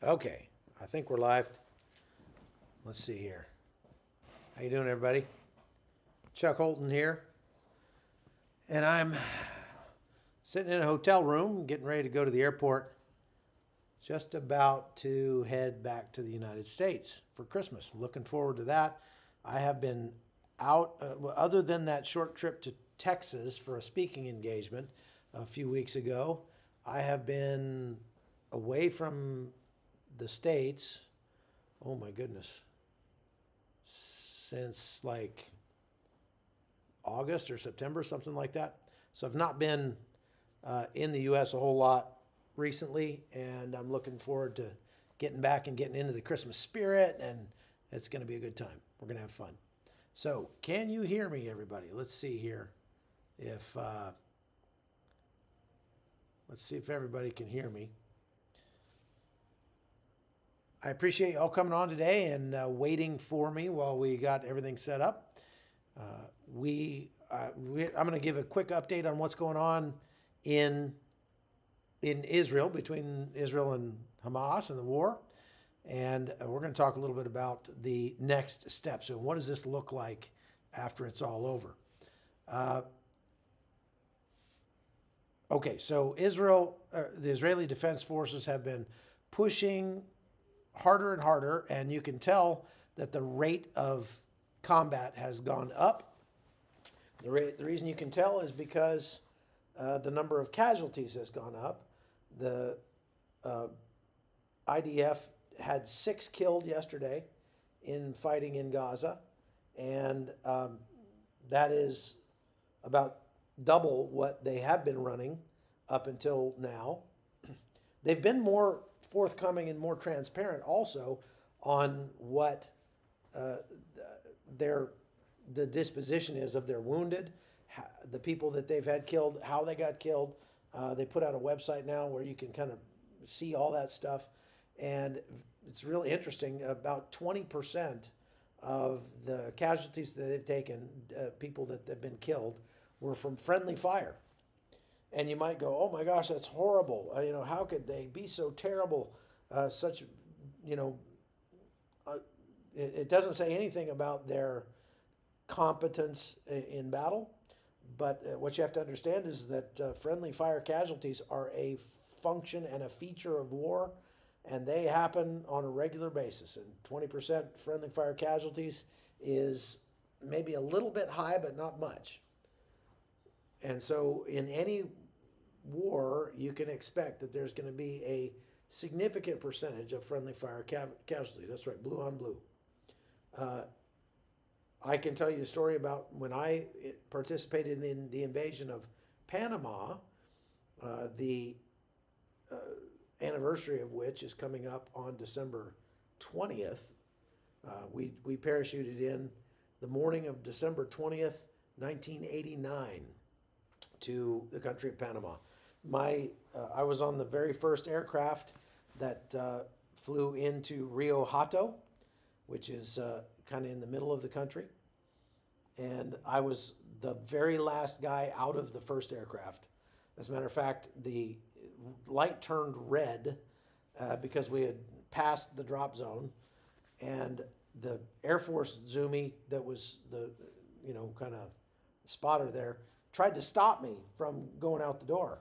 Okay, I think we're live. Let's see here. How you doing, everybody? Chuck Holton here, and I'm sitting in a hotel room, getting ready to go to the airport. Just about to head back to the United States for Christmas. Looking forward to that. I have been out, other than that short trip to Texas for a speaking engagement a few weeks ago. I have been away from the States, oh my goodness, since like August or September, something like that. So I've not been in the U.S. a whole lot recently, and I'm looking forward to getting back and getting into the Christmas spirit, and it's going to be a good time. We're going to have fun. So can you hear me, everybody? Let's see here if let's see if everybody can hear me. I appreciate y'all coming on today and waiting for me while we got everything set up. I'm going to give a quick update on what's going on in Israel, between Israel and Hamas and the war. And we're going to talk a little bit about the next steps and what does this look like after it's all over. Okay, so the Israeli Defense Forces have been pushing harder and harder, and you can tell that the rate of combat has gone up. The reason you can tell is because the number of casualties has gone up. The IDF had 6 killed yesterday in fighting in Gaza, and that is about double what they have been running up until now. They've been more forthcoming and more transparent also on what the disposition is of their wounded, the people that they've had killed, how they got killed. They put out a website now where you can kind of see all that stuff, and it's really interesting. About 20% of the casualties that they've taken, people that have been killed, were from friendly fire. And you might go, oh my gosh, that's horrible. How could they be so terrible? It doesn't say anything about their competence in battle. But what you have to understand is that friendly fire casualties are a function and a feature of war, and they happen on a regular basis. And 20% friendly fire casualties is maybe a little bit high, but not much. And so in any war, you can expect that there's going to be a significant percentage of friendly fire casualties. That's right, blue on blue. I can tell you a story about when I participated in the invasion of Panama, the anniversary of which is coming up on December 20th. We parachuted in the morning of December 20th, 1989 to the country of Panama. I was on the very first aircraft that flew into Rio Hato, which is kind of in the middle of the country. And I was the very last guy out of the first aircraft. As a matter of fact, the light turned red because we had passed the drop zone, and the Air Force Zoomy that was the kind of spotter there tried to stop me from going out the door.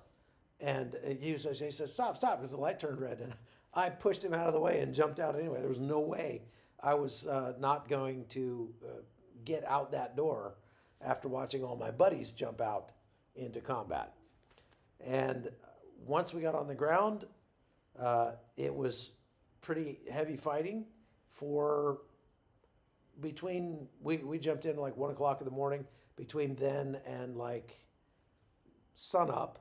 And he said, stop, because the light turned red. And I pushed him out of the way and jumped out anyway. There was no way I was not going to get out that door after watching all my buddies jump out into combat. And once we got on the ground, it was pretty heavy fighting for we jumped in like 1 o'clock in the morning. Between then and like sunup,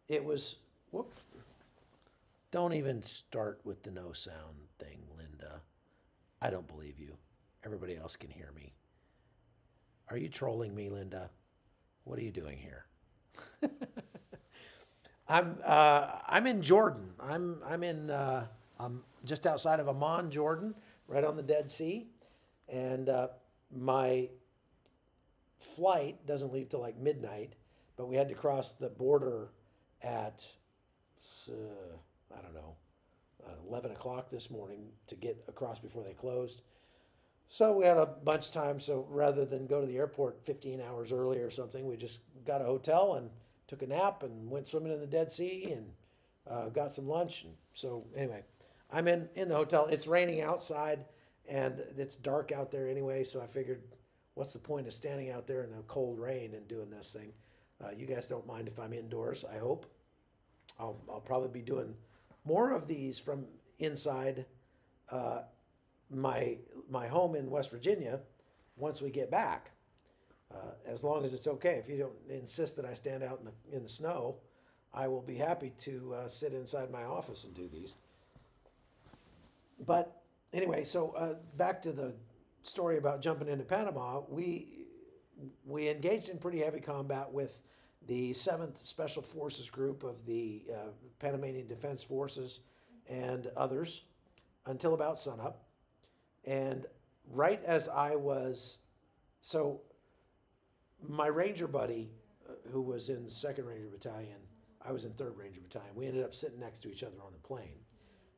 it was, whoop. Don't even start with the no sound thing, Linda. I don't believe you. Everybody else can hear me. Are you trolling me, Linda? What are you doing here? I'm in Jordan. I'm just outside of Amman, Jordan, right on the Dead Sea, and my flight doesn't leave till like midnight, but we had to cross the border at I don't know, 11 o'clock this morning to get across before they closed. So we had a bunch of time. So rather than go to the airport 15 hours early or something, we just got a hotel and took a nap and went swimming in the Dead Sea and got some lunch. And so anyway, I'm in the hotel. It's raining outside and it's dark out there anyway. So I figured, what's the point of standing out there in the cold rain and doing this thing? You guys don't mind if I'm indoors, I hope. I'll probably be doing more of these from inside my home in West Virginia once we get back, as long as it's okay. If you don't insist that I stand out in the snow, I will be happy to sit inside my office and do these. But anyway, so back to the story about jumping into Panama. We engaged in pretty heavy combat with the 7th Special Forces Group of the Panamanian Defense Forces and others until about sunup. And right as I was, so my Ranger buddy, who was in 2nd Ranger Battalion, I was in 3rd Ranger Battalion. We ended up sitting next to each other on the plane.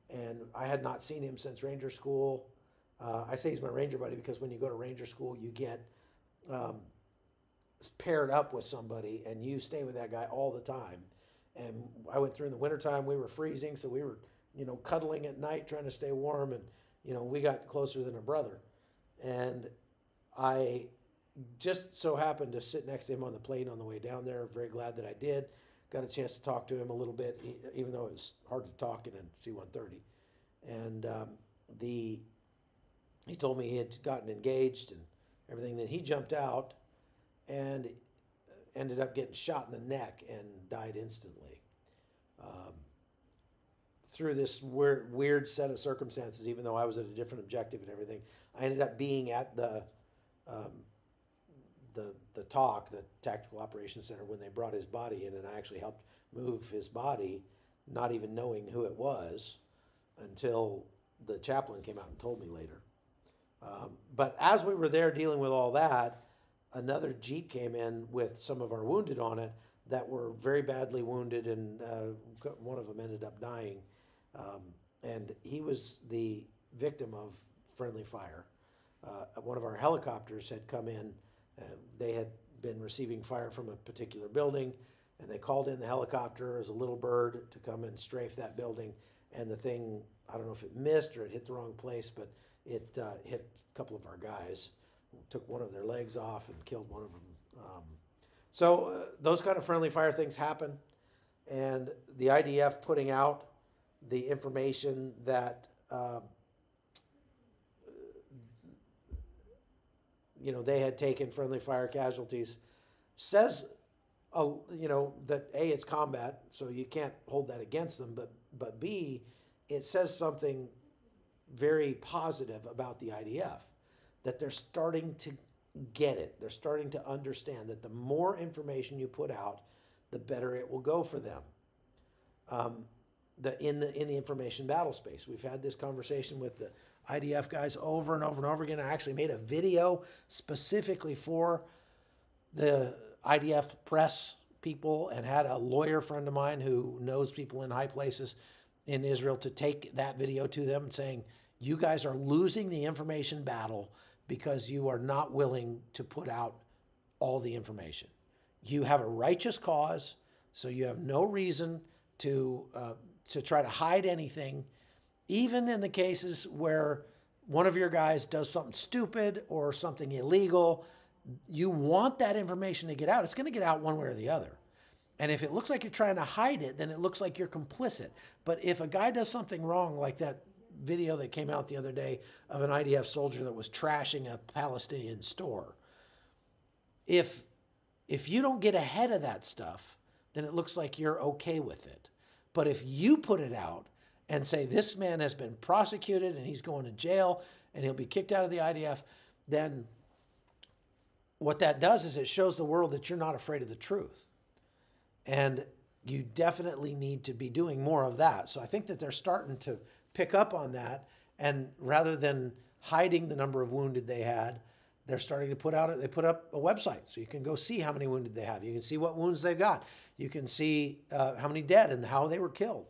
And I had not seen him since Ranger School. I say he's my Ranger buddy because when you go to Ranger School, you get paired up with somebody and you stay with that guy all the time. And I went through in the wintertime, we were freezing, so we were, cuddling at night trying to stay warm, and, we got closer than a brother. And I just so happened to sit next to him on the plane on the way down there. Very glad that I did. Got a chance to talk to him a little bit, even though it was hard to talk in a C-130. And he told me he had gotten engaged and everything. Then he jumped out and ended up getting shot in the neck and died instantly. Through this weird set of circumstances, even though I was at a different objective and everything, I ended up being at the TOC, the Tactical Operations Center, when they brought his body in, and I actually helped move his body, not even knowing who it was, until the chaplain came out and told me later. But as we were there dealing with all that, another Jeep came in with some of our wounded on it that were very badly wounded, and one of them ended up dying. And he was the victim of friendly fire. One of our helicopters had come in. They had been receiving fire from a particular building, and they called in the helicopter as a little bird to come and strafe that building. And the thing, I don't know if it missed or it hit the wrong place, but it hit a couple of our guys, took one of their legs off and killed one of them. So those kind of friendly fire things happen, and the IDF putting out the information that they had taken friendly fire casualties says that A, it's combat, so you can't hold that against them, but B, it says something very positive about the IDF, that they're starting to get it. They're starting to understand that the more information you put out, the better it will go for them. In the information battle space, we've had this conversation with the IDF guys over and over and over again. I actually made a video specifically for the IDF press people and had a lawyer friend of mine who knows people in high places in Israel to take that video to them, saying, you guys are losing the information battle because you are not willing to put out all the information. You have a righteous cause, so you have no reason to try to hide anything, even in the cases where one of your guys does something stupid or something illegal. You want that information to get out. It's going to get out one way or the other. And if it looks like you're trying to hide it, then it looks like you're complicit. But if a guy does something wrong, like that video that came out the other day of an IDF soldier that was trashing a Palestinian store, if you don't get ahead of that stuff, then it looks like you're okay with it. But if you put it out and say this man has been prosecuted and he's going to jail and he'll be kicked out of the IDF, then what that does is it shows the world that you're not afraid of the truth. And you definitely need to be doing more of that. So I think that they're starting to pick up on that, and rather than hiding the number of wounded they had, they're starting to put out, they put up a website so you can go see how many wounded they have. You can see what wounds they got. You can see how many dead and how they were killed.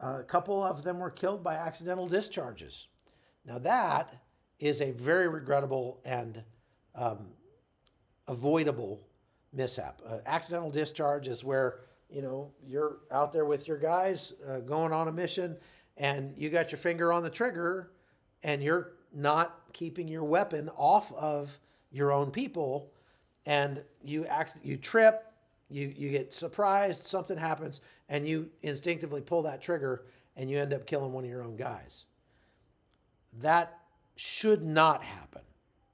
A couple of them were killed by accidental discharges. Now that is a very regrettable and avoidable mishap. Accidental discharge is where, you know, you're out there with your guys going on a mission and you got your finger on the trigger and you're not keeping your weapon off of your own people, and you trip, you get surprised, something happens, and you instinctively pull that trigger and you end up killing one of your own guys. That should not happen.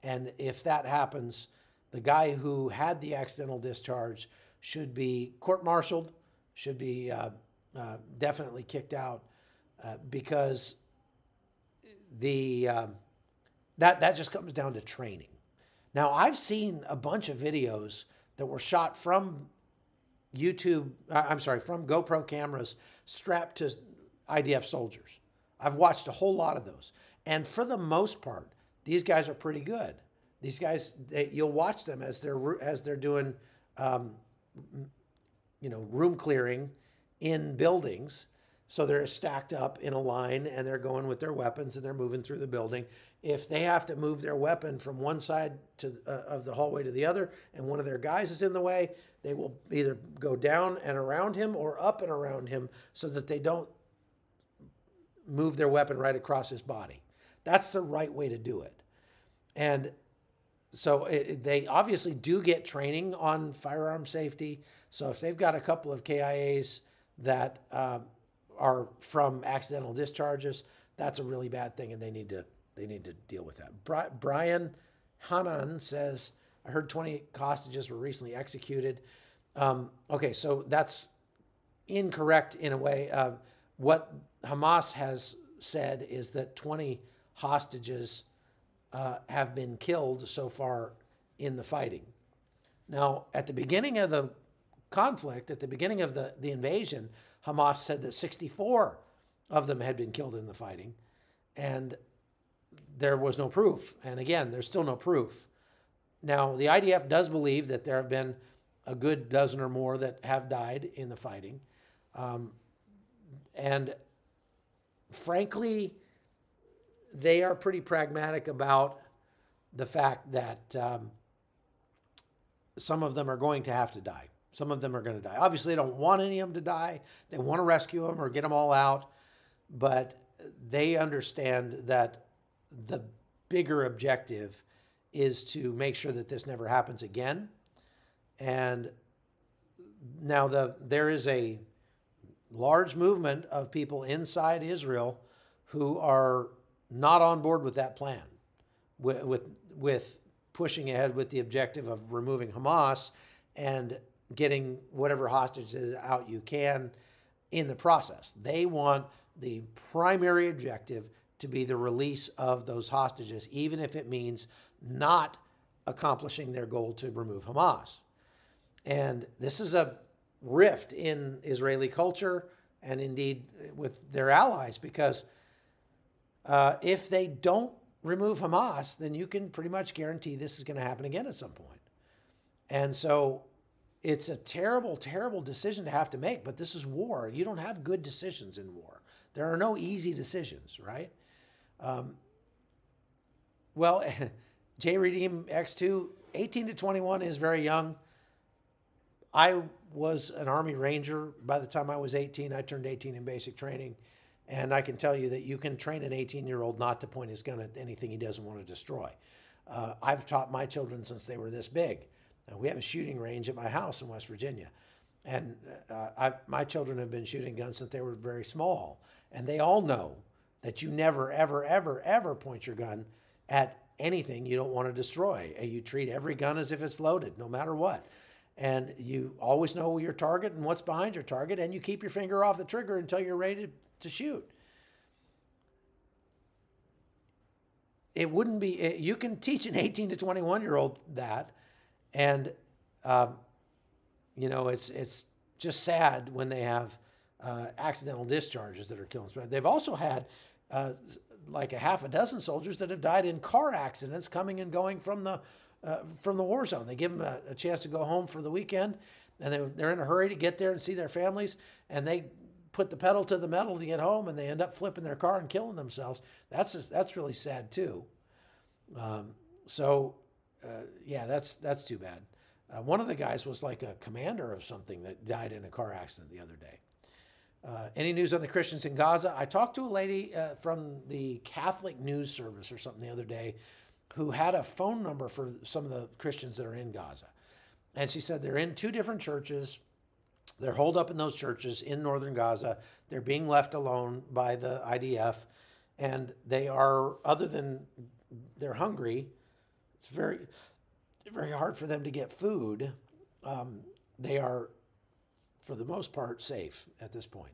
And if that happens, the guy who had the accidental discharge should be court-martialed, should be definitely kicked out, because that just comes down to training. Now, I've seen a bunch of videos that were shot from from GoPro cameras strapped to IDF soldiers. I've watched a whole lot of those. And for the most part, these guys are pretty good. These guys, you'll watch them as they're doing, room clearing in buildings. So they're stacked up in a line and they're going with their weapons and they're moving through the building. If they have to move their weapon from one side of the hallway to the other and one of their guys is in the way, they will either go down and around him or up and around him so that they don't move their weapon right across his body. That's the right way to do it. And so they obviously do get training on firearm safety. So if they've got a couple of KIAs that are from accidental discharges, that's a really bad thing, and they need to deal with that. Brian Hanan says, I heard 20 hostages were recently executed. Okay, so that's incorrect in a way. What Hamas has said is that 20 hostages have been killed so far in the fighting. Now, at the beginning of the conflict, at the beginning of the invasion, Hamas said that 64 of them had been killed in the fighting, and there was no proof. And again, there's still no proof. Now, the IDF does believe that there have been a good dozen or more that have died in the fighting. And frankly, they are pretty pragmatic about the fact that some of them are going to have to die. Some of them are going to die. Obviously, they don't want any of them to die. They want to rescue them or get them all out. But they understand that the bigger objective is to make sure that this never happens again. And now there is a large movement of people inside Israel who are not on board with that plan, with pushing ahead with the objective of removing Hamas and getting whatever hostages out you can in the process. They want the primary objective to be the release of those hostages, even if it means not accomplishing their goal to remove Hamas. And this is a rift in Israeli culture and indeed with their allies, because if they don't remove Hamas, then you can pretty much guarantee this is going to happen again at some point. And so it's a terrible, terrible decision to have to make, but this is war. You don't have good decisions in war. There are no easy decisions, right? Well, JRedeem X2, 18 to 21 is very young. I was an Army Ranger by the time I was 18. I turned 18 in basic training. And I can tell you that you can train an 18-year-old not to point his gun at anything he doesn't want to destroy. I've taught my children since they were this big. We have a shooting range at my house in West Virginia. And my children have been shooting guns since they were very small. And they all know that you never, ever, ever, ever point your gun at anything you don't want to destroy. You treat every gun as if it's loaded, no matter what. And you always know your target and what's behind your target, and you keep your finger off the trigger until you're ready to shoot. It wouldn't be, you can teach an 18 to 21-year-old that, and it's just sad when they have accidental discharges that are killing. They've also had like a half a dozen soldiers that have died in car accidents coming and going from the war zone. They give them a chance to go home for the weekend, and they're in a hurry to get there and see their families, and they put the pedal to the metal to get home, and they end up flipping their car and killing themselves. That's really sad too. Yeah, that's too bad. One of the guys was like a commander of something that died in a car accident the other day. Any news on the Christians in Gaza? I talked to a lady from the Catholic News Service or something the other day who had a phone number for some of the Christians that are in Gaza. And she said they're in 2 different churches. They're holed up in those churches in northern Gaza. They're being left alone by the IDF. And they are, other than they're hungry, it's very, very hard for them to get food. They are, for the most part, safe at this point.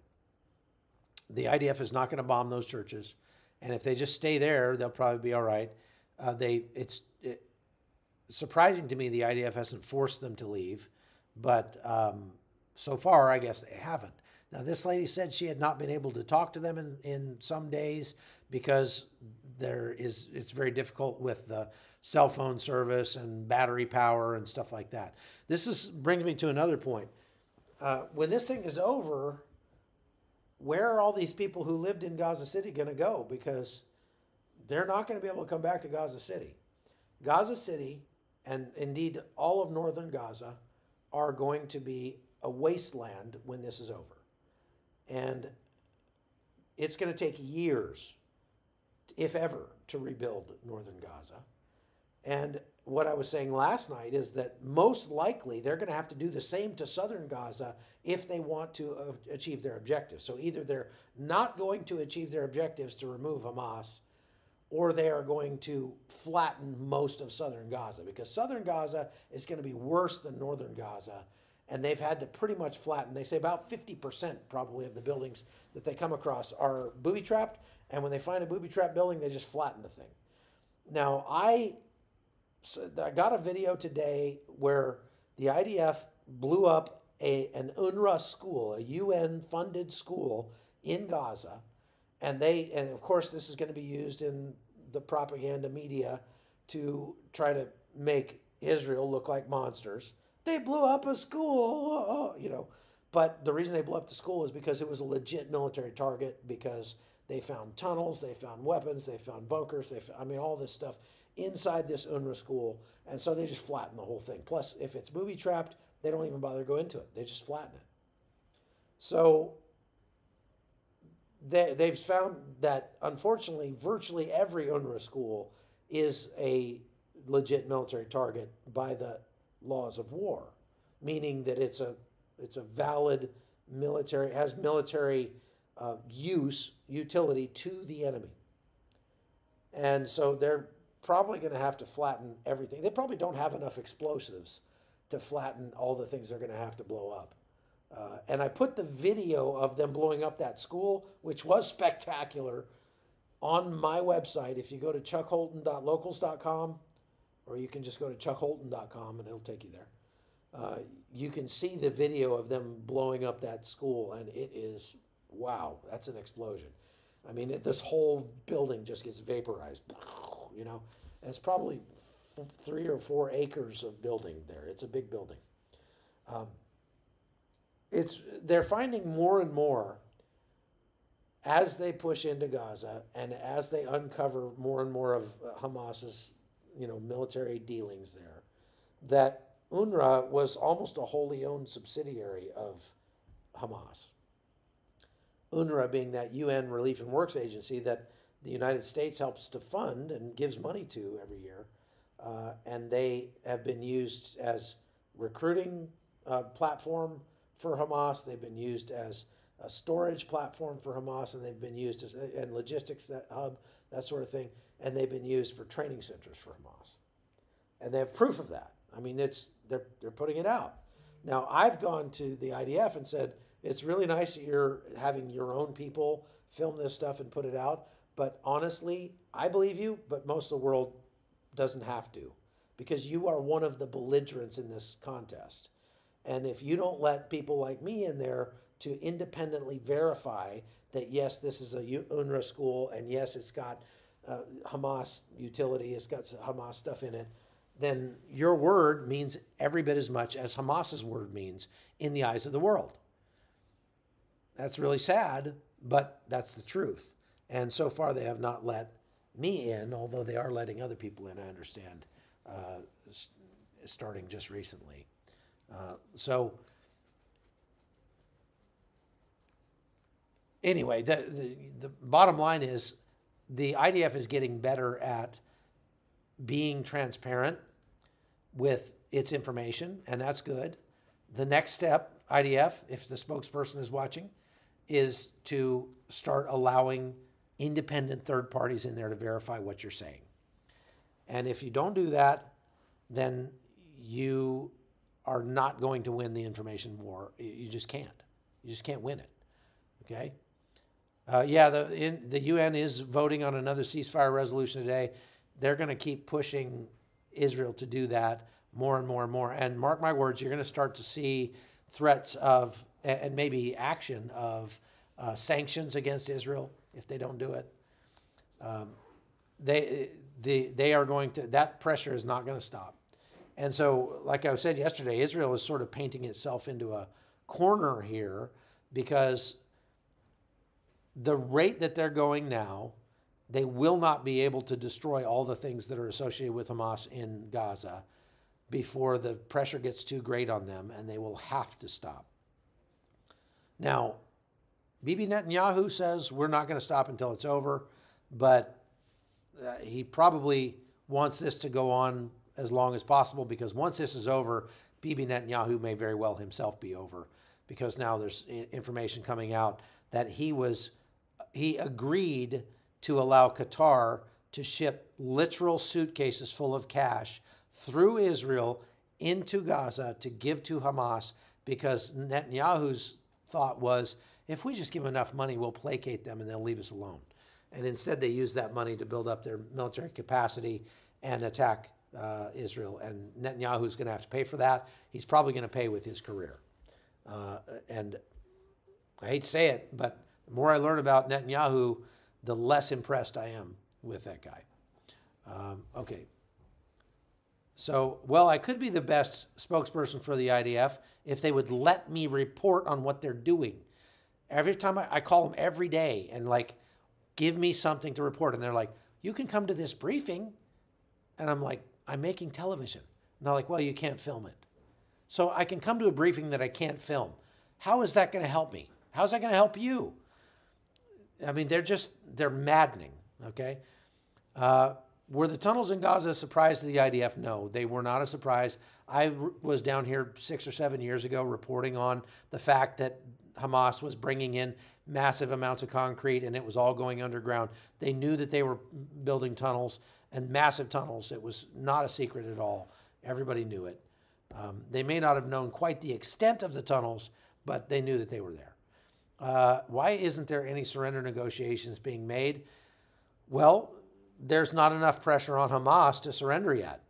The IDF is not going to bomb those churches, and if they just stay there, they'll probably be all right. It's surprising to me the IDF hasn't forced them to leave, but so far, I guess they haven't. Now, this lady said she had not been able to talk to them in some days because it's very difficult with the cell phone service and battery power and stuff like that. Brings me to another point. When this thing is over, where are all these people who lived in Gaza City going to go? Because they're not going to be able to come back to Gaza City. Gaza City, and indeed all of northern Gaza, are going to be a wasteland when this is over. And it's going to take years, if ever, to rebuild northern Gaza. And what I was saying last night is that most likely they're going to have to do the same to southern Gaza if they want to achieve their objectives. So either they're not going to achieve their objectives to remove Hamas, or they are going to flatten most of southern Gaza, because southern Gaza is going to be worse than northern Gaza. And they've had to pretty much flatten. They say about 50% probably of the buildings that they come across are booby-trapped. And when they find a booby-trapped building, they just flatten the thing. Now, I got a video today where the IDF blew up an UNRWA school, a UN-funded school in Gaza. And of course, this is going to be used in the propaganda media to try to make Israel look like monsters. They blew up a school, But the reason they blew up the school is because it was a legit military target, because they found tunnels, they found weapons, they found bunkers, all this stuff inside this UNRWA school. And so they just flattened the whole thing. Plus, if it's booby-trapped, they don't even bother to go into it. They just flatten it. So they've found that, unfortunately, virtually every UNRWA school is a legit military target by the laws of war, meaning that it's a valid military, has military utility to the enemy. And so they're probably going to have to flatten everything. They probably don't have enough explosives to flatten all the things they're going to have to blow up. And I put the video of them blowing up that school, which was spectacular, on my website. If you go to chuckholton.locals.com, or you can just go to chuckholton.com and it'll take you there. You can see the video of them blowing up that school, and it is, wow, that's an explosion. This whole building just gets vaporized, And it's probably 3 or 4 acres of building there. It's a big building. They're finding more and more as they push into Gaza and as they uncover more and more of Hamas's military dealings there, that UNRWA was almost a wholly owned subsidiary of Hamas. UNRWA being that UN Relief and Works Agency that the United States helps to fund and gives money to every year. And they have been used as recruiting platform for Hamas. They've been used as a storage platform for Hamas, and they've been used as and logistics hub, that sort of thing. And they've been used for training centers for Hamas. And they have proof of that. They're putting it out. Now, I've gone to the IDF and said, it's really nice that you're having your own people film this stuff and put it out. But honestly, I believe you, but most of the world doesn't have to, because you are one of the belligerents in this contest. And if you don't let people like me in there to independently verify that, yes, this is a UNRWA school, and yes, it's got Hamas utility, it's got Hamas stuff in it, then your word means every bit as much as Hamas's word means in the eyes of the world. That's really sad, but that's the truth. And so far, they have not let me in, although they are letting other people in, I understand, starting just recently. So anyway, the bottom line is the IDF is getting better at being transparent with its information, and that's good. The next step, IDF, if the spokesperson is watching, is to start allowing independent third parties in there to verify what you're saying. And if you don't do that, then you are not going to win the information war. You just can't. You just can't win it. Okay? Yeah, the UN is voting on another ceasefire resolution today. They're going to keep pushing Israel to do that more and more and more. And mark my words, you're going to start to see threats of, and maybe action of, sanctions against Israel if they don't do it. They are going to, that pressure is not going to stop. And so, like I said yesterday, Israel is sort of painting itself into a corner here because the rate that they're going now, they will not be able to destroy all the things that are associated with Hamas in Gaza before the pressure gets too great on them, and they will have to stop. Now, Bibi Netanyahu says we're not going to stop until it's over, but he probably wants this to go on as long as possible, because once this is over, Bibi Netanyahu may very well himself be over, because now there's information coming out that he agreed to allow Qatar to ship literal suitcases full of cash through Israel into Gaza to give to Hamas, because Netanyahu's thought was, if we just give them enough money, we'll placate them and they'll leave us alone. And instead, they used that money to build up their military capacity and attack Israel. And Netanyahu's going to have to pay for that. He's probably going to pay with his career. And I hate to say it, but the more I learn about Netanyahu, the less impressed I am with that guy. Okay. So, well, I could be the best spokesperson for the IDF if they would let me report on what they're doing. Every time I call them every day and like, give me something to report. And they're like, you can come to this briefing. And I'm like, I'm making television. And they're like, well, you can't film it. So I can come to a briefing that I can't film. How is that going to help me? How's that going to help you? I mean, they're maddening, okay? Were the tunnels in Gaza a surprise to the IDF? No, they were not a surprise. I was down here 6 or 7 years ago reporting on the fact that Hamas was bringing in massive amounts of concrete and it was all going underground. They knew that they were building tunnels, and massive tunnels. It was not a secret at all. Everybody knew it. They may not have known quite the extent of the tunnels, but they knew that they were there. Why isn't there any surrender negotiations being made? Well, there's not enough pressure on Hamas to surrender yet.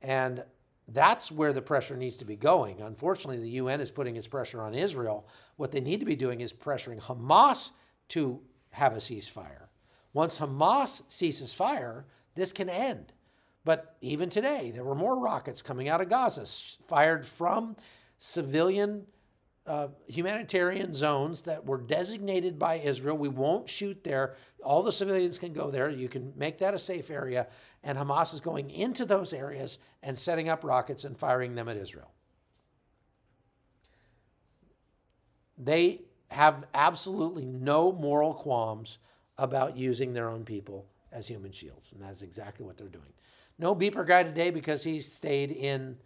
And that's where the pressure needs to be going. Unfortunately, the UN is putting its pressure on Israel. What they need to be doing is pressuring Hamas to have a ceasefire. Once Hamas ceases fire, this can end. But even today, there were more rockets coming out of Gaza, fired from civilian humanitarian zones that were designated by Israel. We won't shoot there. All the civilians can go there. You can make that a safe area. And Hamas is going into those areas and setting up rockets and firing them at Israel. They have absolutely no moral qualms about using their own people as human shields. And that's exactly what they're doing. No beeper guy today because he stayed in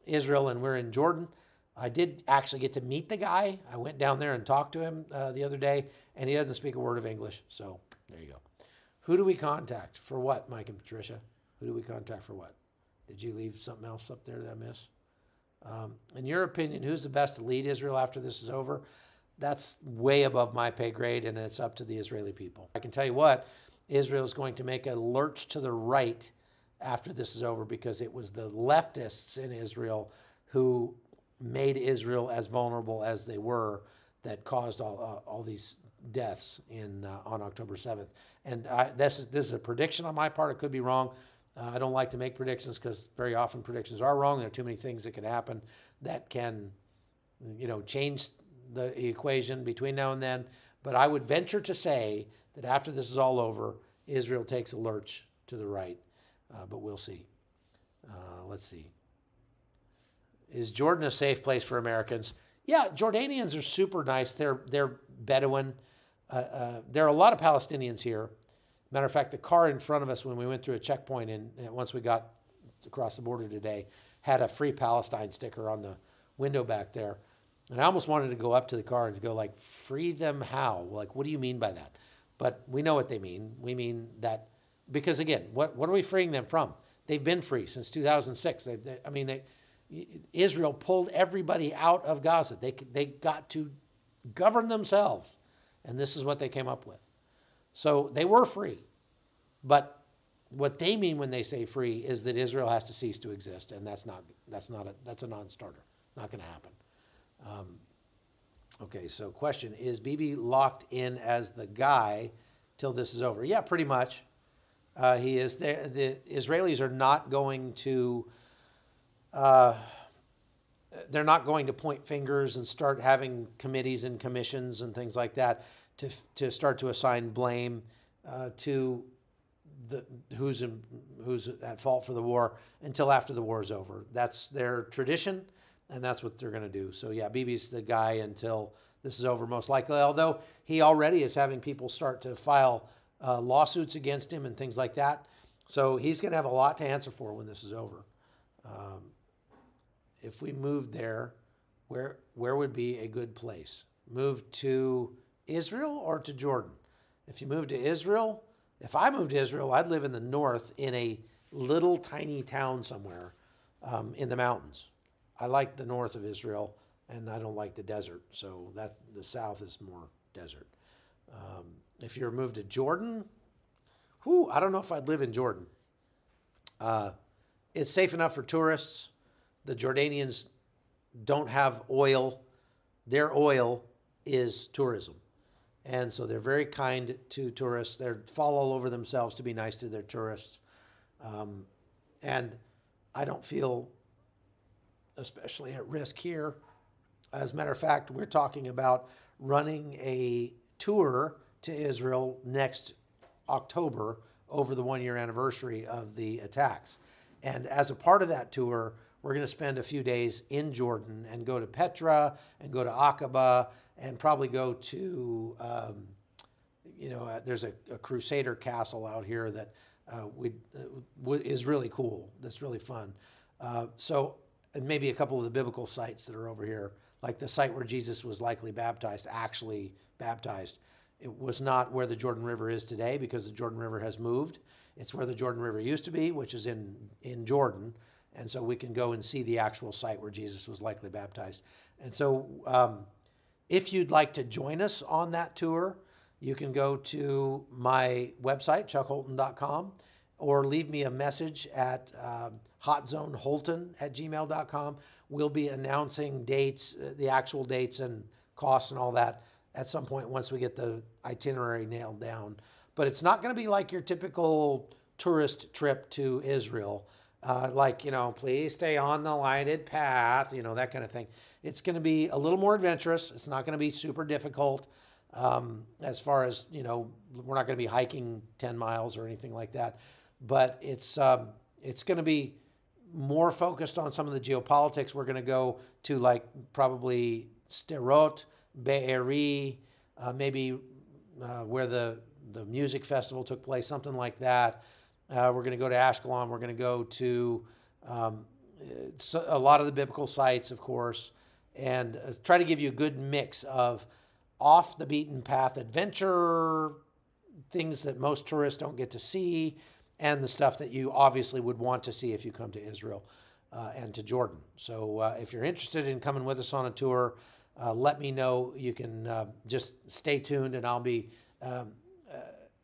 Israel and we're in Jordan. I did actually get to meet the guy. I went down there and talked to him the other day, and he doesn't speak a word of English. So there you go. Who do we contact for what, Mike and Patricia? Who do we contact for what? Did you leave something else up there that I missed? In your opinion, who's the best to lead Israel after this is over? That's way above my pay grade, and it's up to the Israeli people. I can tell you what, Israel is going to make a lurch to the right after this is over, because it was the leftists in Israel who made Israel as vulnerable as they were that caused all these deaths on October 7th. And this is a prediction on my part. It could be wrong. I don't like to make predictions because very often predictions are wrong. There are too many things that can happen that can, change the equation between now and then. But I would venture to say that after this is all over, Israel takes a lurch to the right. But we'll see. Let's see. Is Jordan a safe place for Americans? Yeah, Jordanians are super nice. They're Bedouin. There are a lot of Palestinians here. Matter of fact, the car in front of us when we went through a checkpoint and once we got across the border today had a Free Palestine sticker on the window back there. And I almost wanted to go up to the car and to go like, free them how? Like, what do you mean by that? But we know what they mean. We mean that because, again, what are we freeing them from? They've been free since 2006. Israel pulled everybody out of Gaza. They got to govern themselves, and this is what they came up with. So they were free, but what they mean when they say free is that Israel has to cease to exist, and that's a non-starter. Not going to happen. Okay, so question, is Bibi locked in as the guy till this is over? Yeah, pretty much. He is. The Israelis are not going to, they're not going to point fingers and start having committees and commissions and things like that to start to assign blame to who's at fault for the war until after the war is over. That's their tradition, and that's what they're going to do. So yeah, Bibi's the guy until this is over, most likely, although he already is having people start to file lawsuits against him and things like that. So he's going to have a lot to answer for when this is over. If we moved there, where would be a good place? Move to Israel or to Jordan? If you move to Israel, if I moved to Israel, I'd live in the north in a little tiny town somewhere in the mountains. I like the north of Israel, and I don't like the desert. So that the south is more desert. If you're moved to Jordan, I don't know if I'd live in Jordan. It's safe enough for tourists. The Jordanians don't have oil. Their oil is tourism. And so they're very kind to tourists. They fall all over themselves to be nice to their tourists. And I don't feel especially at risk here. As a matter of fact, we're talking about running a tour to Israel next October over the 1-year anniversary of the attacks. And as a part of that tour, we're going to spend a few days in Jordan and go to Petra and go to Aqaba and probably go to, there's a Crusader castle out here that is really cool. That's really fun. And maybe a couple of the biblical sites that are over here, like the site where Jesus was likely baptized, actually baptized. It was not where the Jordan River is today because the Jordan River has moved. It's where the Jordan River used to be, which is in Jordan. And so we can go and see the actual site where Jesus was likely baptized. And so if you'd like to join us on that tour, you can go to my website, chuckholton.com, or leave me a message at hotzoneholton@gmail.com. We'll be announcing dates, the actual dates and costs and all that at some point once we get the itinerary nailed down. But it's not going to be like your typical tourist trip to Israel. Please stay on the lighted path, that kind of thing. It's going to be a little more adventurous. It's not going to be super difficult as far as, we're not going to be hiking 10 miles or anything like that. But it's going to be more focused on some of the geopolitics. We're going to go to probably Sderot, Be'eri, maybe where the music festival took place, something like that. We're going to go to Ashkelon. We're going to go to a lot of the biblical sites, of course, and try to give you a good mix of off the beaten path adventure, things that most tourists don't get to see, and the stuff that you obviously would want to see if you come to Israel and to Jordan. So if you're interested in coming with us on a tour, let me know. You can just stay tuned, and I'll be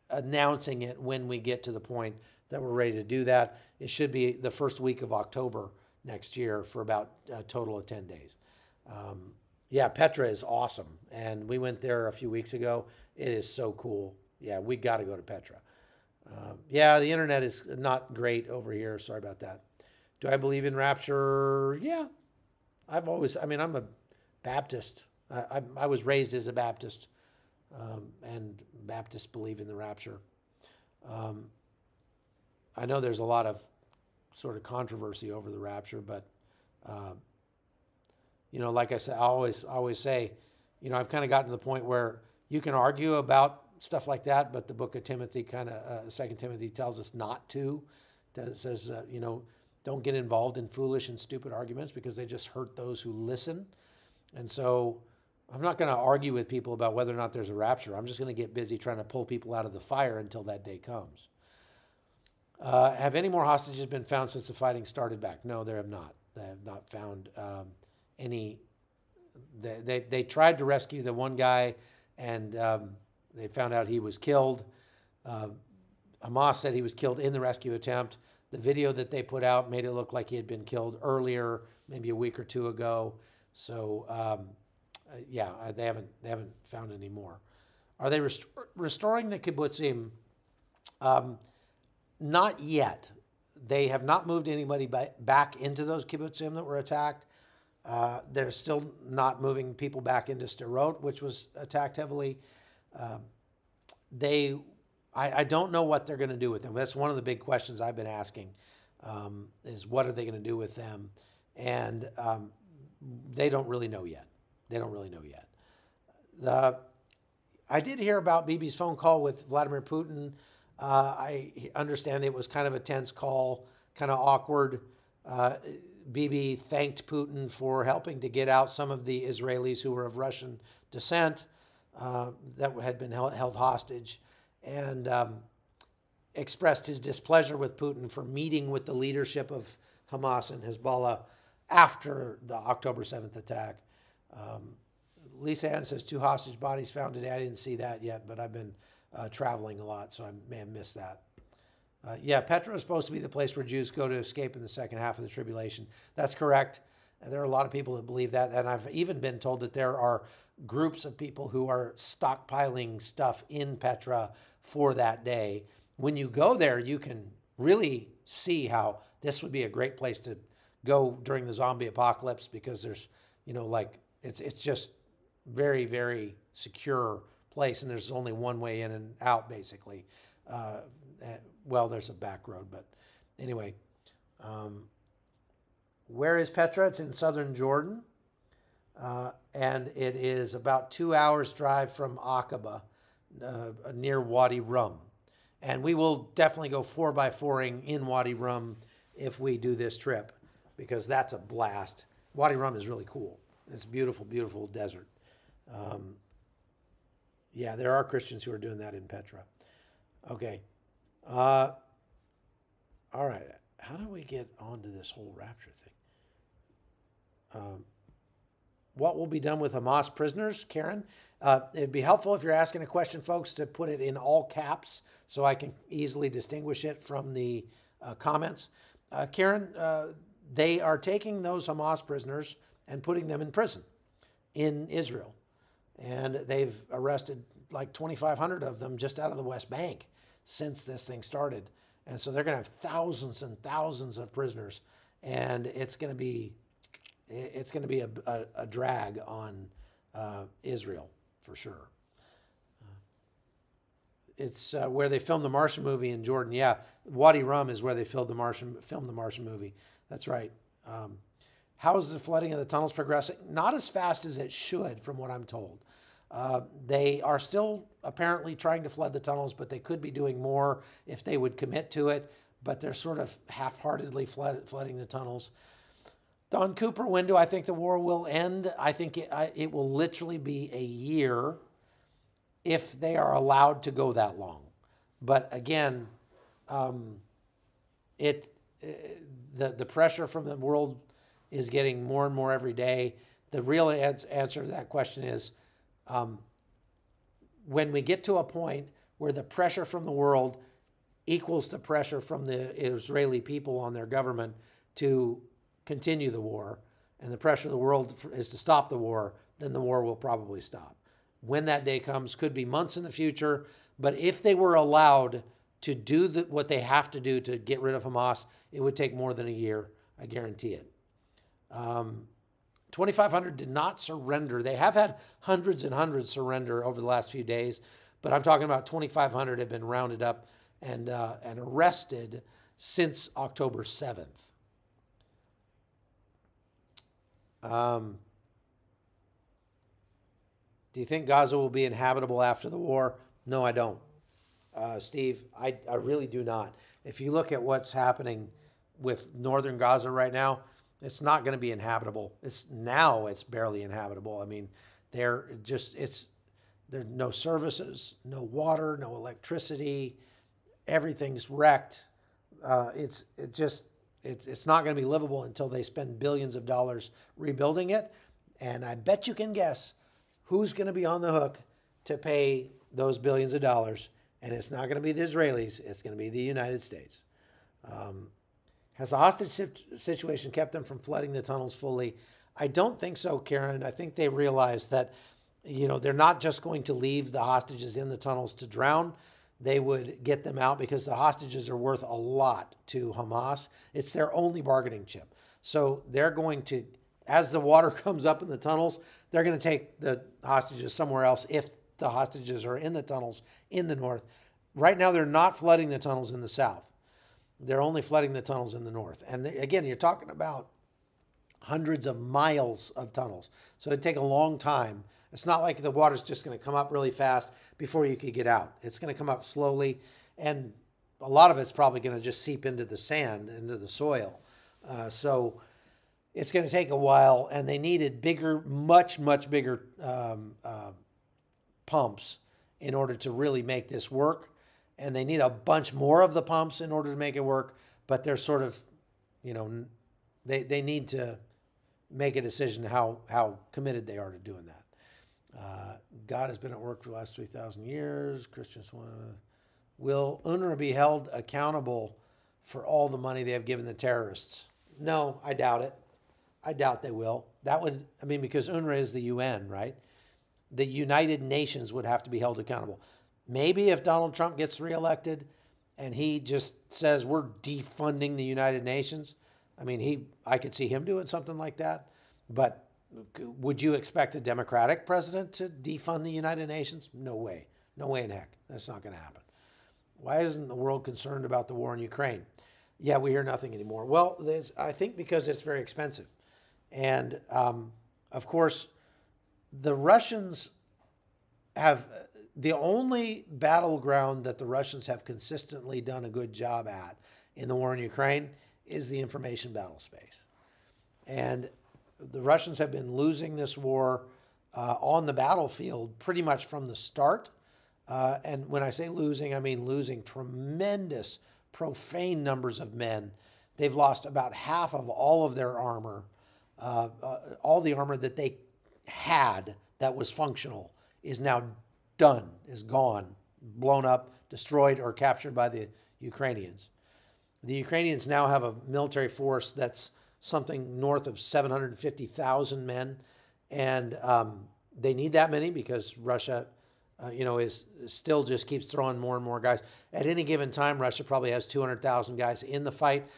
announcing it when we get to the point that we're ready to do that. It should be the first week of October next year for about a total of 10 days. Petra is awesome. And we went there a few weeks ago. It is so cool. Yeah, we got to go to Petra. The internet is not great over here. Sorry about that. Do I believe in rapture? Yeah. I'm a Baptist. I was raised as a Baptist, and Baptists believe in the rapture. I know there's a lot of sort of controversy over the rapture, but like I said, I always say, I've kind of gotten to the point where you can argue about stuff like that, but the book of Timothy, Second Timothy, tells us not to. It says, don't get involved in foolish and stupid arguments because they just hurt those who listen. And so I'm not going to argue with people about whether or not there's a rapture. I'm just going to get busy trying to pull people out of the fire until that day comes. Have any more hostages been found since the fighting started back? No, there have not. They have not found any. They tried to rescue the one guy, and they found out he was killed. Hamas said he was killed in the rescue attempt. The video that they put out made it look like he had been killed earlier, maybe a week or two ago. So, they haven't found any more. Are they restoring the kibbutzim? Not yet. They have not moved anybody back into those kibbutzim that were attacked. They're still not moving people back into Sderot, which was attacked heavily. I don't know what they're going to do with them. That's one of the big questions I've been asking, is what are they going to do with them? And they don't really know yet. I did hear about Bibi's phone call with Vladimir Putin. I understand it was kind of a tense call, kind of awkward. Bibi thanked Putin for helping to get out some of the Israelis who were of Russian descent that had been held hostage, and expressed his displeasure with Putin for meeting with the leadership of Hamas and Hezbollah after the October 7th attack. Lisa Ann says 2 hostage bodies found today. I didn't see that yet, but I've been traveling a lot, so I may have missed that. Petra is supposed to be the place where Jews go to escape in the second half of the tribulation. That's correct. And there are a lot of people that believe that. And I've even been told that there are groups of people who are stockpiling stuff in Petra for that day. When you go there, you can really see how this would be a great place to go during the zombie apocalypse, because there's, it's just very, very secure place, and there's only one way in and out, basically. There's a back road, but anyway. Where is Petra? It's in southern Jordan, and it is about 2 hours drive from Aqaba, near Wadi Rum. And we will definitely go 4x4ing in Wadi Rum if we do this trip, because that's a blast. Wadi Rum is really cool. It's a beautiful, beautiful desert. There are Christians who are doing that in Petra. Okay. All right. How do we get onto this whole rapture thing? What will be done with Hamas prisoners, Karen? It'd be helpful if you're asking a question, folks, to put it in all caps so I can easily distinguish it from the comments. Karen, they are taking those Hamas prisoners and putting them in prison in Israel. And they've arrested like 2,500 of them just out of the West Bank since this thing started. And so they're going to have thousands and thousands of prisoners. And it's going to be a drag on Israel, for sure. It's where they filmed the Martian movie in Jordan. Yeah, Wadi Rum is where they filmed the Martian movie. That's right. How is the flooding of the tunnels progressing? Not as fast as it should, from what I'm told. They are still apparently trying to flood the tunnels, but they could be doing more if they would commit to it. But they're sort of half-heartedly flooding the tunnels. Don Cooper, when do I think the war will end? I think it will literally be a year if they are allowed to go that long. But again, the pressure from the world is getting more and more every day. The real answer to that question is, when we get to a point where the pressure from the world equals the pressure from the Israeli people on their government to continue the war, and the pressure of the world is to stop the war, then the war will probably stop. When that day comes, could be months in the future, but if they were allowed to do what they have to do to get rid of Hamas, it would take more than a year. I guarantee it. 2,500 did not surrender. They have had hundreds and hundreds surrender over the last few days, but I'm talking about 2,500 have been rounded up and arrested since October 7th. Do you think Gaza will be inhabitable after the war? No, I don't. Steve, I really do not. If you look at what's happening with northern Gaza right now, it's not going to be inhabitable. It's barely inhabitable. I mean, there's no services, no water, no electricity. Everything's wrecked. It's not going to be livable until they spend billions of dollars rebuilding it. And I bet you can guess who's going to be on the hook to pay those billions of dollars. And it's not going to be the Israelis. It's going to be the United States. Has the hostage situation kept them from flooding the tunnels fully? I don't think so, Karen. I think they realize that, they're not just going to leave the hostages in the tunnels to drown. They would get them out because the hostages are worth a lot to Hamas. It's their only bargaining chip. So they're going to, as the water comes up in the tunnels, they're going to take the hostages somewhere else if the hostages are in the tunnels in the north. Right now, they're not flooding the tunnels in the south. They're only flooding the tunnels in the north. And again, you're talking about hundreds of miles of tunnels. So it'd take a long time. It's not like the water's just going to come up really fast before you could get out. It's going to come up slowly. And a lot of it's probably going to just seep into the sand, into the soil. So it's going to take a while. And they needed bigger, much, much bigger pumps in order to really make this work. And they need a bunch more of the pumps in order to make it work. But they're sort of, they need to make a decision how committed they are to doing that. God has been at work for the last 3,000 years. Christians want to... Will UNRWA be held accountable for all the money they have given the terrorists? No, I doubt it. I doubt they will. Because UNRWA is the UN, right? The United Nations would have to be held accountable. Maybe if Donald Trump gets reelected and he just says we're defunding the United Nations, I could see him doing something like that. But would you expect a Democratic president to defund the United Nations? No way. No way in heck. That's not going to happen. Why isn't the world concerned about the war in Ukraine? Yeah, we hear nothing anymore. Well, I think because it's very expensive. And, of course, the Russians have... The only battleground that the Russians have consistently done a good job at in the war in Ukraine is the information battle space. And the Russians have been losing this war on the battlefield pretty much from the start. And when I say losing, I mean losing tremendous, profane numbers of men. They've lost about half of all of their armor. All the armor that they had that was functional is now done, is gone, blown up, destroyed, or captured by the Ukrainians. The Ukrainians now have a military force that's something north of 750,000 men, and they need that many because Russia, is still just keeps throwing more and more guys. At any given time, Russia probably has 200,000 guys in the fight,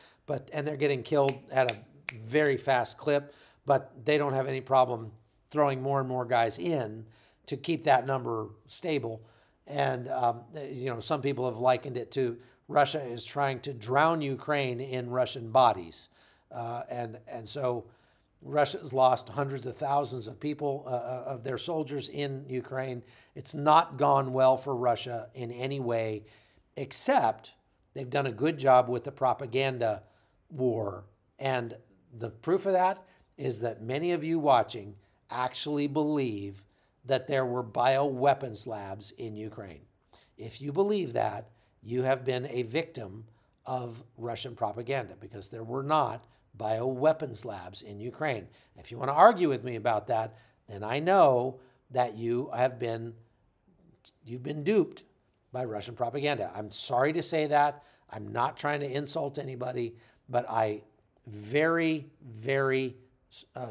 and they're getting killed at a very fast clip, but they don't have any problem throwing more and more guys in to keep that number stable. And, some people have likened it to Russia is trying to drown Ukraine in Russian bodies. And so Russia's lost hundreds of thousands of people, of their soldiers in Ukraine. It's not gone well for Russia in any way, except they've done a good job with the propaganda war. And the proof of that is that many of you watching actually believe that there were bioweapons labs in Ukraine. If you believe that, you have been a victim of Russian propaganda because there were not bioweapons labs in Ukraine. If you want to argue with me about that, then I know that you've been duped by Russian propaganda. I'm sorry to say that. I'm not trying to insult anybody, but I very, very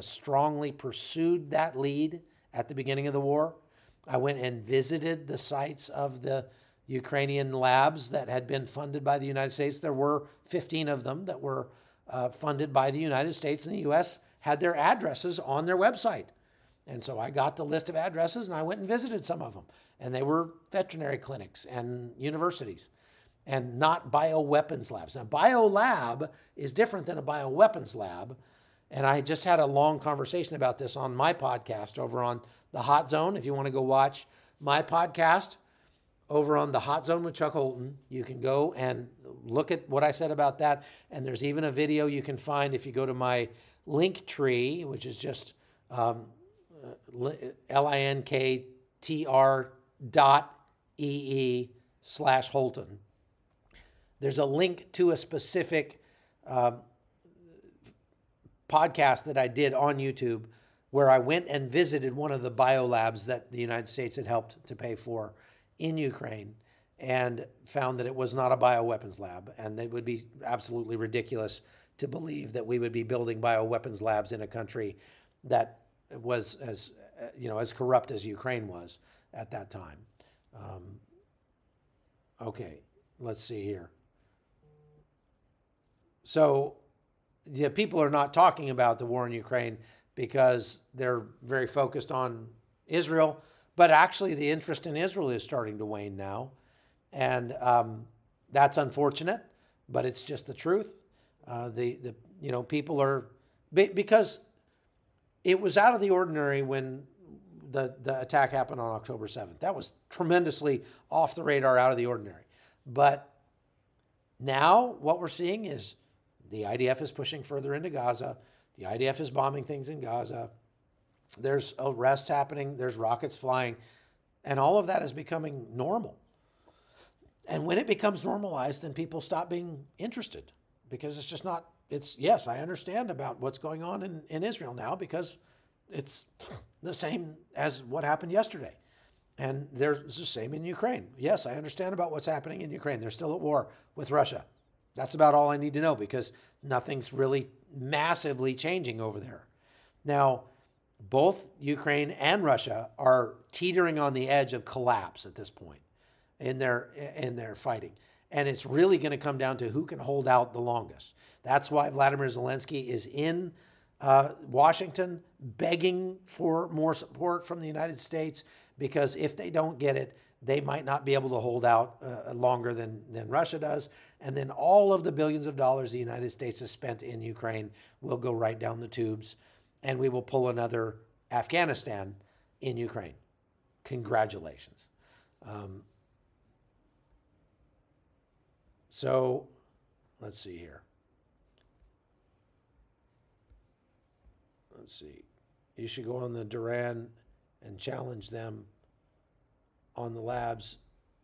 strongly pursued that lead at the beginning of the war. I went and visited the sites of the Ukrainian labs that had been funded by the United States. There were 15 of them that were funded by the United States, and the U.S. had their addresses on their website. And so I got the list of addresses and I went and visited some of them. And they were veterinary clinics and universities and not bioweapons labs. Now, biolab is different than a bioweapons lab. And I just had a long conversation about this on my podcast over on the Hot Zone. If you want to go watch my podcast over on the Hot Zone with Chuck Holton, you can go and look at what I said about that. And there's even a video you can find if you go to my link tree, which is just linktr.ee/Holton. There's a link to a specific podcast that I did on YouTube where I went and visited one of the biolabs that the United States had helped to pay for in Ukraine and found that it was not a bioweapons lab. And it would be absolutely ridiculous to believe that we would be building bioweapons labs in a country that was as corrupt as Ukraine was at that time. Okay, let's see here. So yeah, people are not talking about the war in Ukraine because they're very focused on Israel, but actually the interest in Israel is starting to wane now. And that's unfortunate, but it's just the truth. People are, because it was out of the ordinary when the attack happened on October 7th. That was tremendously off the radar, out of the ordinary. But now what we're seeing is the IDF is pushing further into Gaza. The IDF is bombing things in Gaza. There's arrests happening. There's rockets flying. And all of that is becoming normal. And when it becomes normalized, then people stop being interested because it's just not, yes, I understand about what's going on in Israel now because it's the same as what happened yesterday. And there's the same in Ukraine. Yes, I understand about what's happening in Ukraine. They're still at war with Russia. That's about all I need to know because nothing's really massively changing over there. Now, both Ukraine and Russia are teetering on the edge of collapse at this point in their fighting. And it's really going to come down to who can hold out the longest. That's why Vladimir Zelensky is in Washington begging for more support from the United States, because if they don't get it, they might not be able to hold out longer than Russia does. And then all of the billions of dollars the United States has spent in Ukraine will go right down the tubes, and we will pull another Afghanistan in Ukraine. Congratulations. So let's see here. Let's see. You should go on the Duran and challenge them on the labs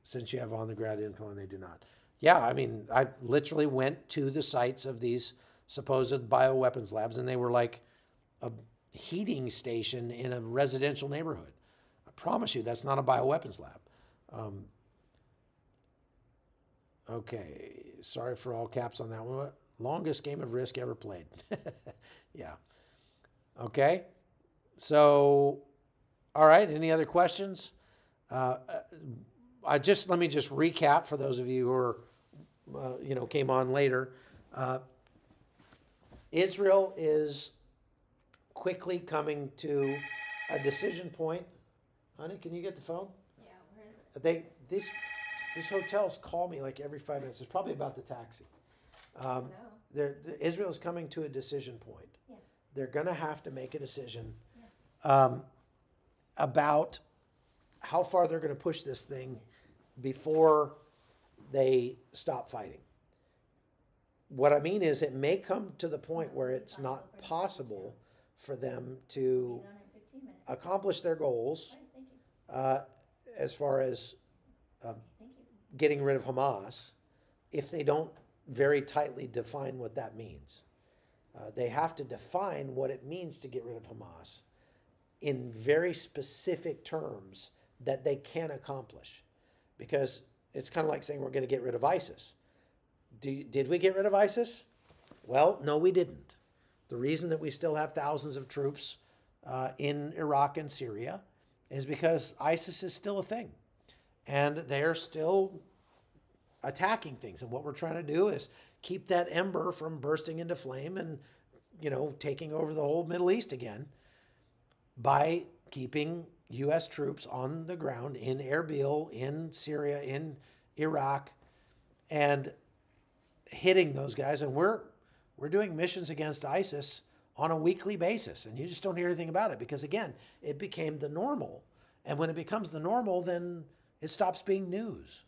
since you have on the ground info and they do not. Yeah, I mean, I literally went to the sites of these supposed bioweapons labs, and they were like a heating station in a residential neighborhood. I promise you that's not a bioweapons lab. Okay, sorry for all caps on that one. Longest game of Risk ever played. Yeah. Okay, so, all right, any other questions? Let me just recap for those of you who are, came on later. Israel is quickly coming to a decision point. Honey, can you get the phone? Yeah, where is it? These hotels call me like every 5 minutes. It's probably about the taxi. No. Israel is coming to a decision point. Yes. They're going to have to make a decision Yes. about how far they're going to push this thing before they stop fighting. What I mean is, it may come to the point where it's not possible for them to 15 minutes. accomplish their goals All right, thank you. as far as Thank you. getting rid of Hamas if they don't very tightly define what that means. They have to define what it means to get rid of Hamas in very specific terms that they can accomplish. Because it's kind of like saying we're going to get rid of ISIS. Did we get rid of ISIS? Well, no, we didn't. The reason that we still have thousands of troops in Iraq and Syria is because ISIS is still a thing. And they're still attacking things. And what we're trying to do is keep that ember from bursting into flame and taking over the whole Middle East again by keeping U.S. troops on the ground in Erbil, in Syria, in Iraq, and hitting those guys. And we're doing missions against ISIS on a weekly basis, and you just don't hear anything about it because, again, it became the normal. And when it becomes the normal, then it stops being news.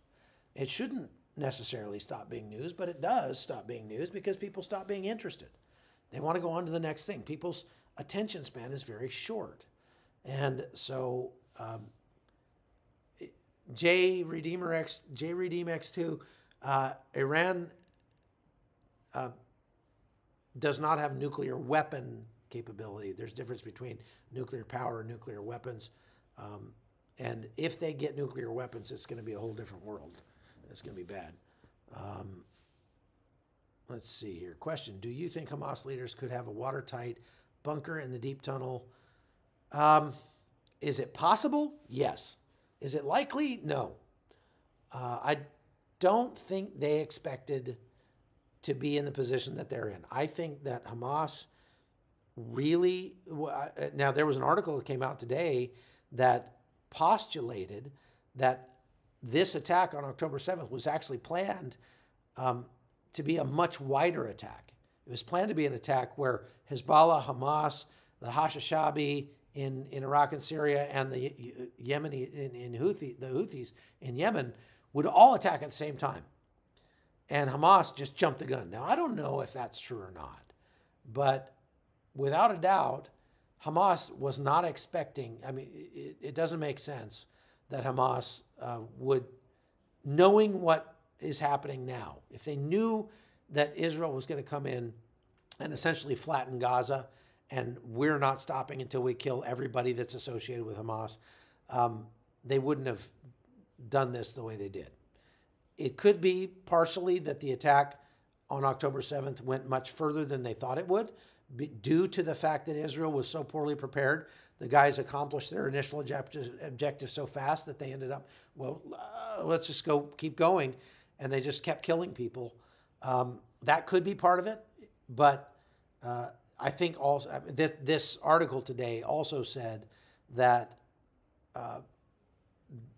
It shouldn't necessarily stop being news, but it does stop being news because people stop being interested. They want to go on to the next thing. People's attention span is very short. And so JRedeem X2, Iran does not have nuclear weapon capability. There's a difference between nuclear power and nuclear weapons. And if they get nuclear weapons, it's going to be a whole different world. It's going to be bad. Let's see here. Question: do you think Hamas leaders could have a watertight bunker in the deep tunnel? Is it possible? Yes. Is it likely? No. I don't think they expected to be in the position that they're in. I think that Hamas really, now there was an article that came out today that postulated that this attack on October 7th was actually planned to be a much wider attack. It was planned to be an attack where Hezbollah, Hamas, the Hashishabi in Iraq and Syria, and the Yemeni the Houthis in Yemen would all attack at the same time. And Hamas just jumped the gun. Now, I don't know if that's true or not, but without a doubt, Hamas was not expecting, I mean, it doesn't make sense that Hamas would, knowing what is happening now, if they knew that Israel was going to come in and essentially flatten Gaza, and we're not stopping until we kill everybody that's associated with Hamas, they wouldn't have done this the way they did. It could be partially that the attack on October 7th went much further than they thought it would, due to the fact that Israel was so poorly prepared. The guys accomplished their initial objective so fast that they ended up, let's just keep going. And they just kept killing people. That could be part of it. But I think also, this article today also said that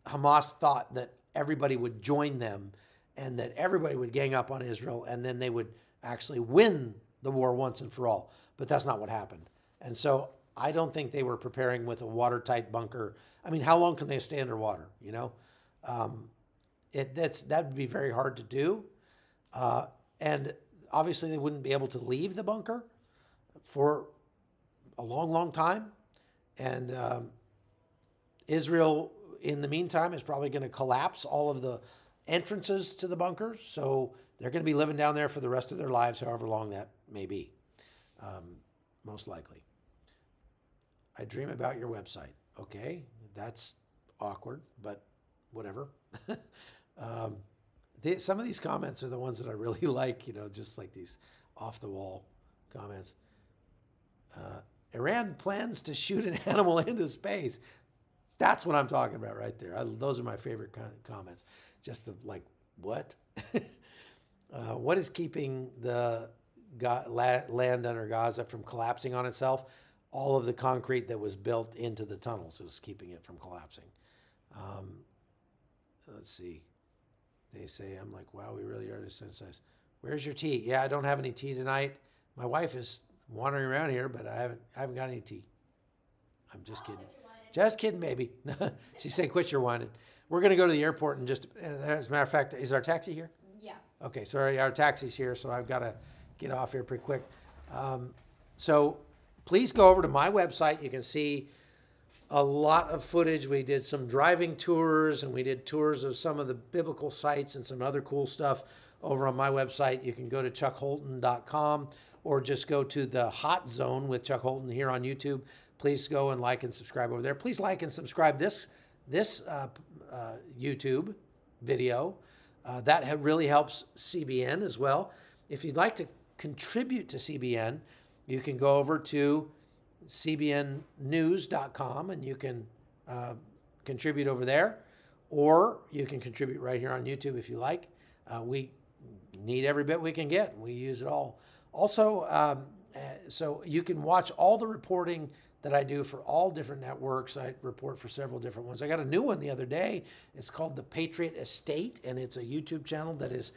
Hamas thought that everybody would join them and that everybody would gang up on Israel and then they would actually win the war once and for all. But that's not what happened. And so I don't think they were preparing with a watertight bunker. I mean, how long can they stay underwater, you know? That would be very hard to do. And obviously they wouldn't be able to leave the bunker for a long, long time. And Israel, in the meantime, is probably going to collapse all of the entrances to the bunkers. So they're going to be living down there for the rest of their lives, however long that may be, most likely. I dream about your website. Okay, that's awkward, but whatever. Some of these comments are the ones that I really like, just like these off-the-wall comments. Iran plans to shoot an animal into space. That's what I'm talking about right there. Those are my favorite comments. Just the, like, what? What is keeping the land under Gaza from collapsing on itself? All of the concrete that was built into the tunnels is keeping it from collapsing. Let's see. They say, I'm like, wow, we really are desensitized. Where's your tea? Yeah, I don't have any tea tonight. My wife is wandering around here, but I haven't got any tea. I'm just kidding. Just kidding, baby. She said, quit your whining. We're going to go to the airport and just, as a matter of fact, is our taxi here? Yeah. Okay, sorry, our taxi's here, so I've got to get off here pretty quick. So please go over to my website. You can see a lot of footage. We did some driving tours, and we did tours of some of the biblical sites and some other cool stuff over on my website. You can go to chuckholton.com or just go to the Hot Zone with Chuck Holton here on YouTube. Please go and like and subscribe over there. Please like and subscribe this YouTube video. That really helps CBN as well. If you'd like to contribute to CBN, you can go over to cbnnews.com and you can contribute over there, or you can contribute right here on YouTube if you like. We need every bit we can get. We use it all. Also, so you can watch all the reporting that I do for all different networks. I report for several different ones. I got a new one the other day. It's called The Patriot Estate, and it's a YouTube channel that is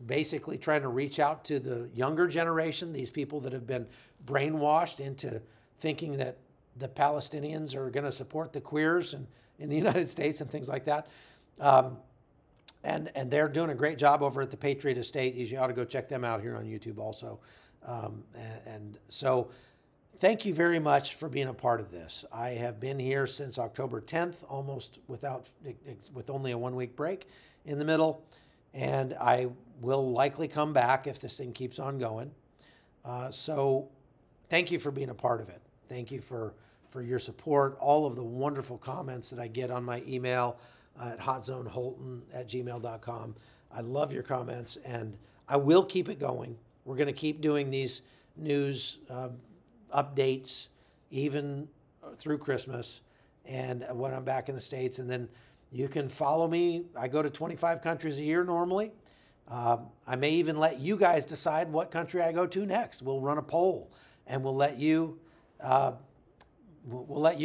basically trying to reach out to the younger generation, these people that have been brainwashed into thinking that the Palestinians are going to support the queers in the United States and things like that. And they're doing a great job over at the Patriot Estate. You ought to go check them out here on YouTube also. And so thank you very much for being a part of this. I have been here since October 10th, almost with only a 1 week break in the middle. And I will likely come back if this thing keeps on going. So thank you for being a part of it. Thank you for your support, all of the wonderful comments that I get on my email at hotzoneholton@gmail.com. I love your comments, and I will keep it going. We're going to keep doing these news updates even through Christmas and when I'm back in the States. And then you can follow me. I go to 25 countries a year normally. I may even let you guys decide what country I go to next. We'll run a poll, and we'll let you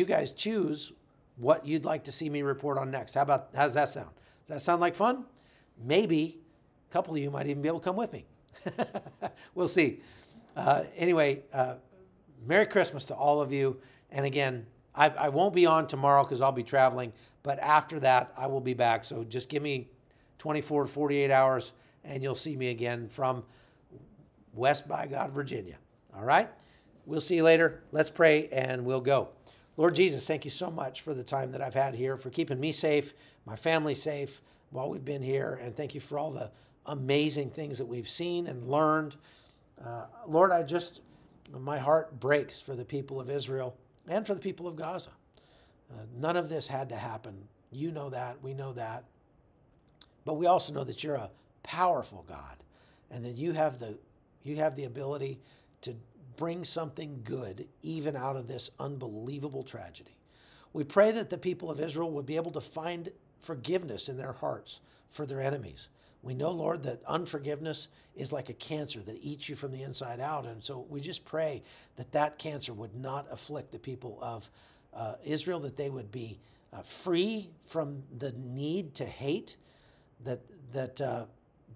guys choose what you'd like to see me report on next. How's that sound? Does that sound like fun? Maybe a couple of you might even be able to come with me. We'll see. Anyway, Merry Christmas to all of you. And again, I won't be on tomorrow because I'll be traveling, but after that, I will be back. So just give me 24 to 48 hours, and you'll see me again from West by God, Virginia. All right? We'll see you later. Let's pray, and we'll go. Lord Jesus, thank you so much for the time that I've had here, for keeping me safe, my family safe while we've been here, and thank you for all the amazing things that we've seen and learned. Lord, my heart breaks for the people of Israel and for the people of Gaza. None of this had to happen. You know that. We know that. But we also know that you're a powerful God, and that you have the ability to bring something good even out of this unbelievable tragedy. We pray that the people of Israel would be able to find forgiveness in their hearts for their enemies. We know, Lord, that unforgiveness is like a cancer that eats you from the inside out. And so we just pray that that cancer would not afflict the people of Israel, that they would be free from the need to hate, that the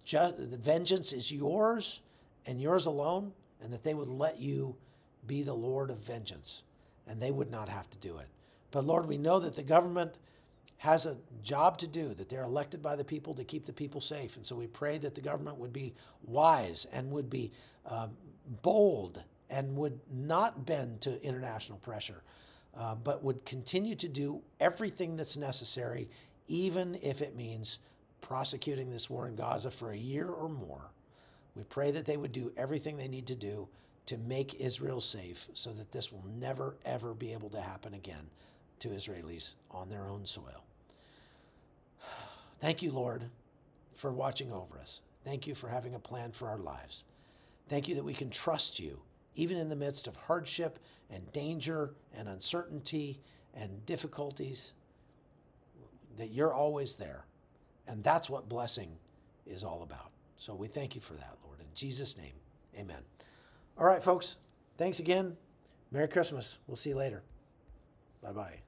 vengeance is yours and yours alone, and that they would let you be the Lord of vengeance, and they would not have to do it. But Lord, we know that the government has a job to do, that they're elected by the people to keep the people safe. And so we pray that the government would be wise and would be bold and would not bend to international pressure, but would continue to do everything that's necessary, even if it means prosecuting this war in Gaza for a year or more. We pray that they would do everything they need to do to make Israel safe, so that this will never, ever be able to happen again to Israelis on their own soil. Thank you, Lord, for watching over us. Thank you for having a plan for our lives. Thank you that we can trust you, even in the midst of hardship and danger and uncertainty and difficulties, that you're always there. And that's what blessing is all about. So we thank you for that, Lord. In Jesus' name, amen. All right, folks, thanks again. Merry Christmas. We'll see you later. Bye-bye.